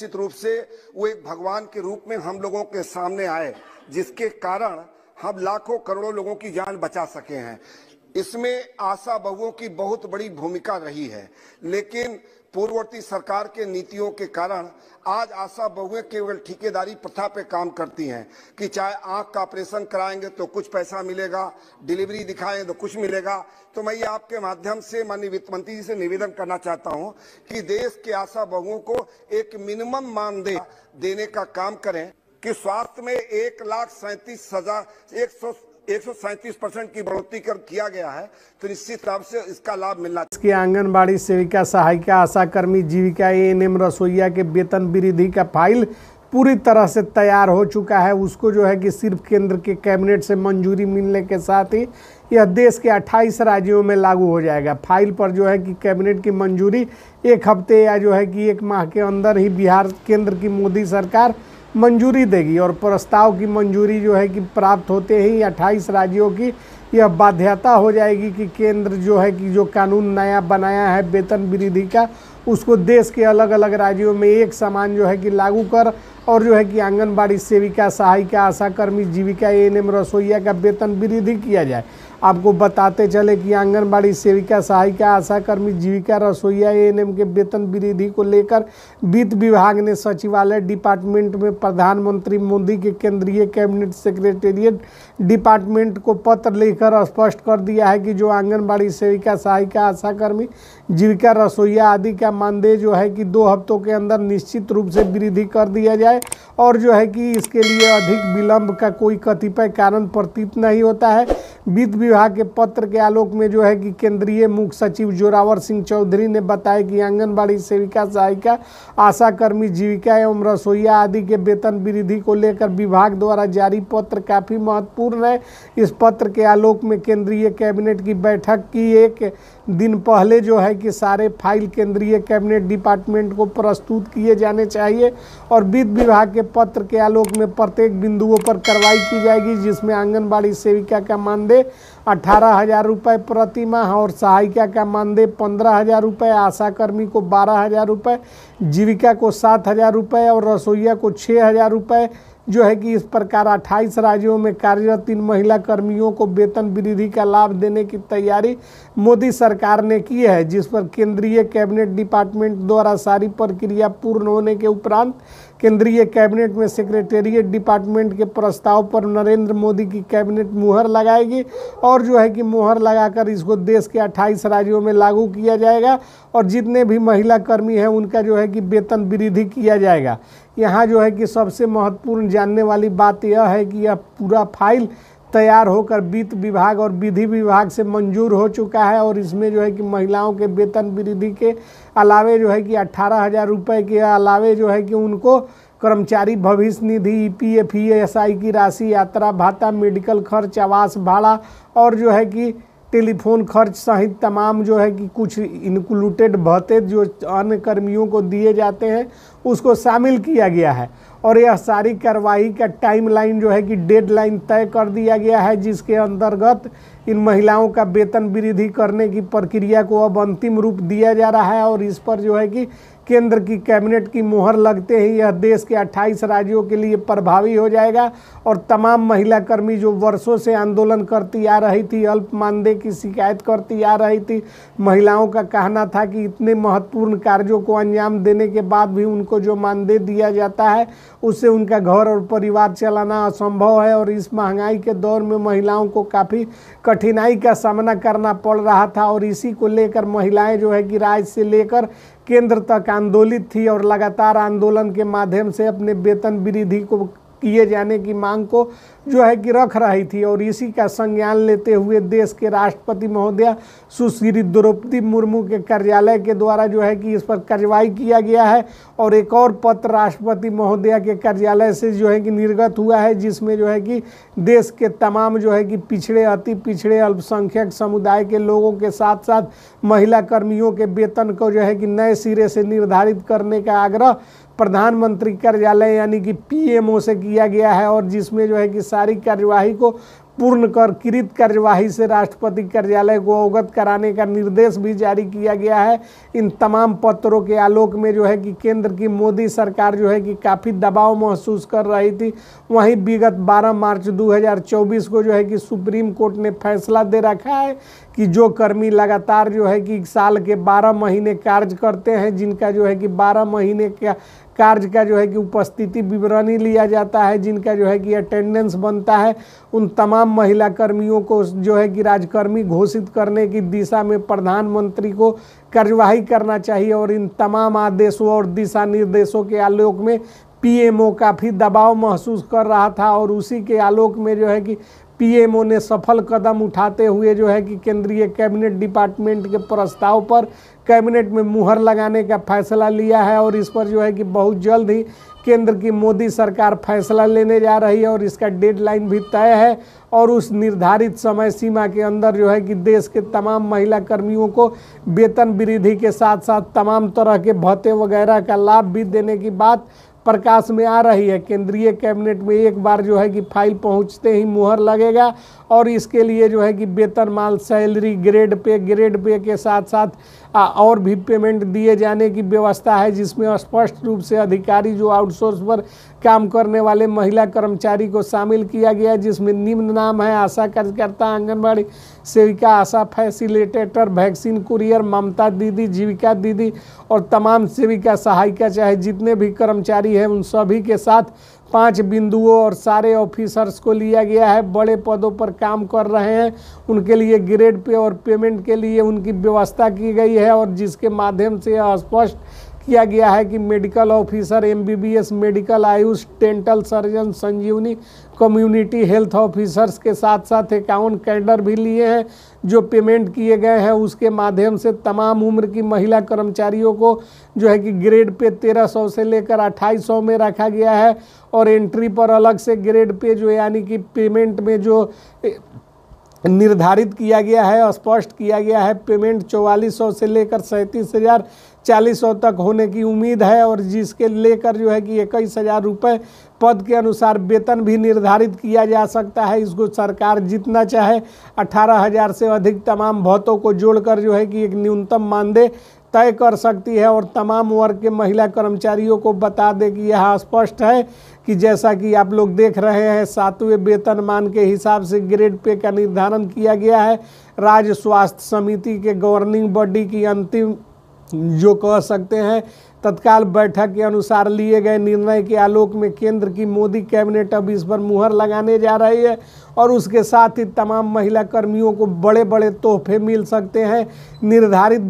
निश्चित रूप से वो एक भगवान के रूप में हम लोगों के सामने आए, जिसके कारण हम लाखों करोड़ों लोगों की जान बचा सके हैं। इसमें आशा बहुओं की बहुत बड़ी भूमिका रही है, लेकिन पूर्ववर्ती सरकार के नीतियों के कारण आज आशा बहुएं केवल ठेकेदारी प्रथा पे काम करती हैं कि चाहे आंख का ऑपरेशन कराएंगे तो कुछ पैसा मिलेगा, डिलीवरी दिखाएंगे तो कुछ मिलेगा। तो मैं ये आपके माध्यम से माननीय वित्त मंत्री जी से निवेदन करना चाहता हूं कि देश के आशा बहुओं को एक मिनिमम मानदेय देने का काम करें कि स्वास्थ्य में 1,37,137% की बढ़ोतरी कर किया गया है, तो निश्चित रूप से इसका लाभ मिलना चाहिए। इसकी आंगनबाड़ी सेविका, सहायिका, आशा कर्मी, जीविका, एएनएम, रसोईया के वेतन वृद्धि का फाइल पूरी तरह से तैयार हो चुका है। उसको जो है कि सिर्फ केंद्र के कैबिनेट से मंजूरी मिलने के साथ ही यह देश के 28 राज्यों में लागू हो जाएगा। फाइल पर जो है कि कैबिनेट की मंजूरी एक हफ्ते या जो है कि एक माह के अंदर ही बिहार केंद्र की मोदी सरकार मंजूरी देगी और प्रस्ताव की मंजूरी जो है कि प्राप्त होते ही 28 राज्यों की यह बाध्यता हो जाएगी कि केंद्र जो है कि जो कानून नया बनाया है वेतन वृद्धि का, उसको देश के अलग अलग राज्यों में एक समान जो है कि लागू कर और जो है कि आंगनबाड़ी सेविका, सहायिका, आशा कर्मी, जीविका, एएनएम, रसोईया का वेतन वृद्धि किया जाए। आपको बताते चले कि आंगनबाड़ी सेविका, सहायिका, आशा कर्मी, जीविका, रसोईया, एएनएम के वेतन वृद्धि को लेकर वित्त विभाग ने सचिवालय डिपार्टमेंट में प्रधानमंत्री मोदी के केंद्रीय कैबिनेट सेक्रेटेरिएट डिपार्टमेंट को पत्र लिखकर स्पष्ट कर दिया है कि जो आंगनबाड़ी सेविका, सहायिका, आशा कर्मी, जीविका, रसोईया आदि का मानदेय जो है कि 2 हफ्तों के अंदर निश्चित रूप से वृद्धि कर दिया जाए और जो है कि इसके लिए अधिक विलंब का कोई कतिपय कारण प्रतीत नहीं होता है। वित्त विभाग के पत्र के आलोक में जो है कि केंद्रीय मुख्य सचिव जोरावर सिंह चौधरी ने बताया कि आंगनबाड़ी सेविका, सहायिका, आशा कर्मी, जीविका एवं रसोईया आदि के वेतन वृद्धि को लेकर विभाग द्वारा जारी पत्र काफ़ी महत्वपूर्ण है। इस पत्र के आलोक में केंद्रीय कैबिनेट की बैठक की एक दिन पहले जो है कि सारे फाइल केंद्रीय कैबिनेट डिपार्टमेंट को प्रस्तुत किए जाने चाहिए और वित्त विभाग के पत्र के आलोक में प्रत्येक बिंदुओं पर कार्रवाई की जाएगी, जिसमें आंगनबाड़ी सेविका का मानदेय 18,000 रुपये प्रति माह और सहायिका का मानदेय 15,000 रुपये, आशा कर्मी को 12,000 रुपये, जीविका को 7,000 रुपये और रसोईया को 6,000 रुपये जो है कि इस प्रकार 28 राज्यों में कार्यरत इन महिला कर्मियों को वेतन वृद्धि का लाभ देने की तैयारी मोदी सरकार ने की है, जिस पर केंद्रीय कैबिनेट डिपार्टमेंट द्वारा सारी प्रक्रिया पूर्ण होने के उपरांत केंद्रीय कैबिनेट में सेक्रेटेरिएट डिपार्टमेंट के प्रस्ताव पर नरेंद्र मोदी की कैबिनेट मुहर लगाएगी और जो है कि मुहर लगाकर इसको देश के 28 राज्यों में लागू किया जाएगा और जितने भी महिला कर्मी हैं उनका जो है कि वेतन वृद्धि किया जाएगा। यहाँ जो है कि सबसे महत्वपूर्ण जानने वाली बात यह है कि यह पूरा फाइल तैयार होकर वित्त विभाग और विधि विभाग से मंजूर हो चुका है और इसमें जो है कि महिलाओं के वेतन वृद्धि के अलावे जो है कि 18,000 रुपये के अलावे जो है कि उनको कर्मचारी भविष्य निधि, ईपीएफ, ईएसआई की राशि, यात्रा भत्ता, मेडिकल खर्च, आवास भाड़ा और जो है कि टेलीफोन खर्च सहित तमाम जो है कि कुछ इंक्लूडेड भत्ते जो अन्य कर्मियों को दिए जाते हैं उसको शामिल किया गया है और यह सारी कार्रवाई का टाइमलाइन जो है कि डेडलाइन तय कर दिया गया है, जिसके अंतर्गत इन महिलाओं का वेतन वृद्धि करने की प्रक्रिया को अब अंतिम रूप दिया जा रहा है और इस पर जो है कि केंद्र की कैबिनेट की मुहर लगते ही यह देश के 28 राज्यों के लिए प्रभावी हो जाएगा और तमाम महिला कर्मी जो वर्षों से आंदोलन करती आ रही थी, अल्प मानदेय की शिकायत करती आ रही थी, महिलाओं का कहना था कि इतने महत्वपूर्ण कार्यों को अंजाम देने के बाद भी उनको जो मानदेय दिया जाता है उससे उनका घर और परिवार चलाना असंभव है और इस महंगाई के दौर में महिलाओं को काफ़ी कठिनाई का सामना करना पड़ रहा था और इसी को लेकर महिलाएं जो है कि राज्य से लेकर केंद्र तक आंदोलित थी और लगातार आंदोलन के माध्यम से अपने वेतन वृद्धि को किए जाने की मांग को जो है कि रख रही थी और इसी का संज्ञान लेते हुए देश के राष्ट्रपति महोदया सुश्री द्रौपदी मुर्मू के कार्यालय के द्वारा जो है कि इस पर कार्रवाई किया गया है और एक और पत्र राष्ट्रपति महोदया के कार्यालय से जो है कि निर्गत हुआ है, जिसमें जो है कि देश के तमाम जो है कि पिछड़े, अति पिछड़े, अल्पसंख्यक समुदाय के लोगों के साथ साथ महिला कर्मियों के वेतन को जो है कि नए सिरे से निर्धारित करने का आग्रह प्रधानमंत्री कार्यालय यानी कि पीएमओ से किया गया है और जिसमें जो है कि सारी कार्यवाही को पूर्णकृत कार्यवाही से राष्ट्रपति कार्यालय को अवगत कराने का निर्देश भी जारी किया गया है। इन तमाम पत्रों के आलोक में जो है कि केंद्र की मोदी सरकार जो है कि काफ़ी दबाव महसूस कर रही थी। वहीं विगत 12 मार्च 2024 को जो है कि सुप्रीम कोर्ट ने फैसला दे रखा है कि जो कर्मी लगातार जो है कि साल के 12 महीने कार्य करते हैं, जिनका जो है कि 12 महीने का कार्य का जो है कि उपस्थिति विवरणी लिया जाता है, जिनका जो है कि अटेंडेंस बनता है, उन तमाम महिला कर्मियों को जो है कि राजकर्मी घोषित करने की दिशा में प्रधानमंत्री को कार्यवाही करना चाहिए। और इन तमाम आदेशों और दिशा निर्देशों के आलोक में पीएमओ काफ़ी दबाव महसूस कर रहा था और उसी के आलोक में जो है कि पीएमओ ने सफल कदम उठाते हुए जो है कि केंद्रीय कैबिनेट डिपार्टमेंट के प्रस्ताव पर कैबिनेट में मुहर लगाने का फैसला लिया है। और इस पर जो है कि बहुत जल्द ही केंद्र की मोदी सरकार फैसला लेने जा रही है और इसका डेडलाइन भी तय है। और उस निर्धारित समय सीमा के अंदर जो है कि देश के तमाम महिला कर्मियों को वेतन वृद्धि के साथ साथ तमाम तरह के भत्ते वगैरह का लाभ भी देने की बात प्रकाश में आ रही है। केंद्रीय कैबिनेट में एक बार जो है कि फाइल पहुंचते ही मुहर लगेगा और इसके लिए जो है कि वेतनमान, सैलरी, ग्रेड पे के साथ साथ और भी पेमेंट दिए जाने की व्यवस्था है, जिसमें स्पष्ट रूप से अधिकारी जो आउटसोर्स पर काम करने वाले महिला कर्मचारी को शामिल किया गया है, जिसमें निम्न नाम है: आशा कार्यकर्ता, आंगनबाड़ी सेविका, आशा फैसिलिटेटर, वैक्सीन कुरियर, ममता दीदी, जीविका दीदी और तमाम सेविका सहायिका, चाहे जितने भी कर्मचारी हैं उन सभी के साथ 5 बिंदुओं और सारे ऑफिसर्स को लिया गया है। बड़े पदों पर काम कर रहे हैं, उनके लिए ग्रेड पे और पेमेंट के लिए उनकी व्यवस्था की गई है और जिसके माध्यम से यह स्पष्ट किया गया है कि medical officer, MBBS, medical, AYUSH, dental surgeon, Sanjeevani, community health officers के साथ साथ 51 कैडर भी लिए हैं जो पेमेंट किए गए हैं। उसके माध्यम से तमाम उम्र की महिला कर्मचारियों को जो है कि ग्रेड पे 1300 से लेकर 2800 में रखा गया है और एंट्री पर अलग से ग्रेड पे जो यानी कि पेमेंट में जो निर्धारित किया गया है, स्पष्ट किया गया है, पेमेंट 4400 से लेकर 37,440 तक होने की उम्मीद है और जिसके लेकर जो है कि 21,000 रुपये पद के अनुसार वेतन भी निर्धारित किया जा सकता है। इसको सरकार जितना चाहे 18,000 से अधिक तमाम भत्तों को जोड़कर जो है कि एक न्यूनतम मानदेय तय कर सकती है। और तमाम वर्ग के महिला कर्मचारियों को बता दें कि यह स्पष्ट है कि जैसा कि आप लोग देख रहे हैं, 7वें वेतनमान के हिसाब से ग्रेड पे का निर्धारण किया गया है। राज्य स्वास्थ्य समिति के गवर्निंग बॉडी की अंतिम जो कह सकते हैं तत्काल बैठक के अनुसार लिए गए निर्णय के आलोक में केंद्र की मोदी कैबिनेट अब इस पर मुहर लगाने जा रही है और उसके साथ ही तमाम महिला कर्मियों को बड़े बड़े तोहफे मिल सकते हैं। निर्धारित